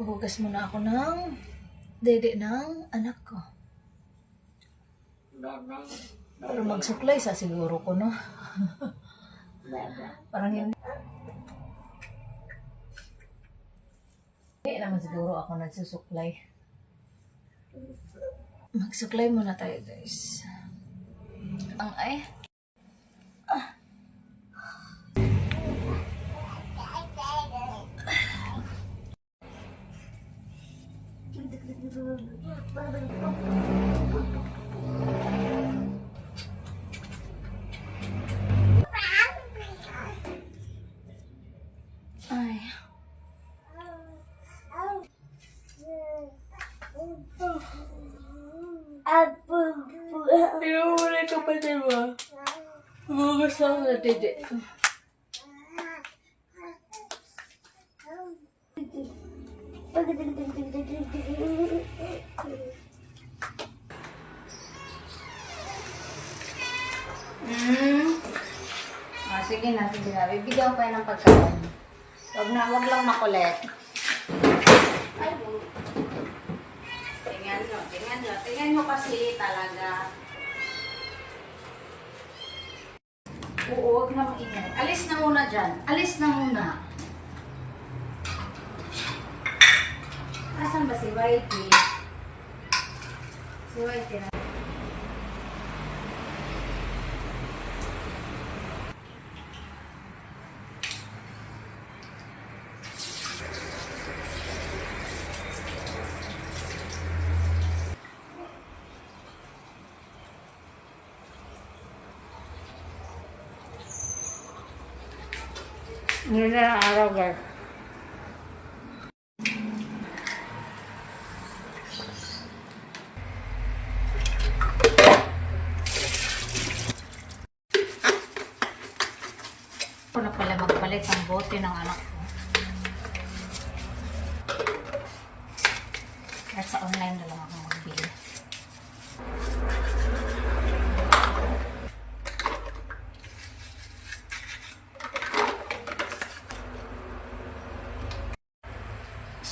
Hugas muna ako ng dede ng anak ko. Pero magsuklay sa siguro ko, no? Parang yun. Hindi naman siguro ako nagsusuklay. Magsuklay muna tayo, guys. Ang ay. Ay. Ayaw mo na kapatid mo. Hugas lang na dede. Sige na, sige na. Bibigyan ko kayo ng pagkain. Wag lang makulit. Ay, tingnan nyo kasi talaga. Oo, wag na maingay. Alis na muna dyan. Alis na muna. Asan ba si Whitey? Si Whitey na. Yun na ang araw, guys. Ako na pala magpalit ang bote ng anak ko. At sa online na lang ako magbili.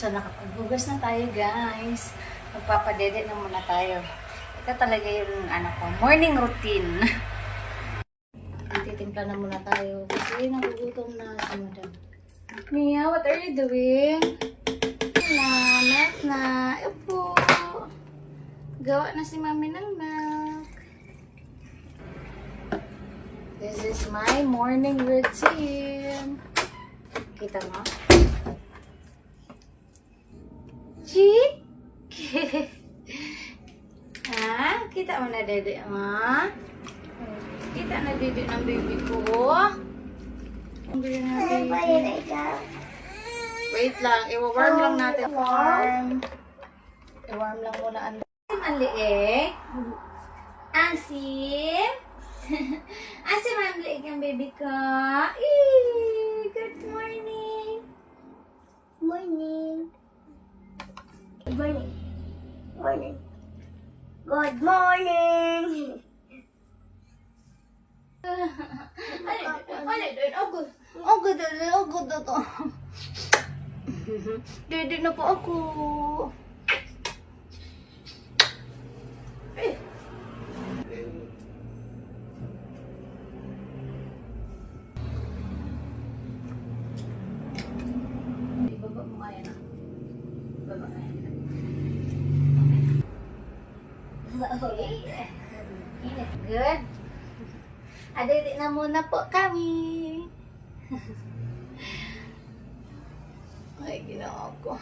So, nakapaghugas na tayo, guys. Magpapadede na muna tayo. Ito talaga yung anak ko. Morning routine. Titimpla na muna tayo. Kasi nagugutom na si madam. Mia, what are you doing? Nanak na. Opo. Gawa na si mami ng milk. This is my morning routine. Kita mo? Chik? Ha? Kita mo na dede, ma? Kita na dede ng baby ko. Wait lang, i-warm lang natin. I-warm lang muna ang liig. Asim? Asim ang liig ang baby ko. Good morning. Morning. Good morning. Morning. Good morning. Dede na po ako. Ibaba mo kaya na. Ibaba kaya na. Good. Adede na muna po kami. Ay, ginawa ko.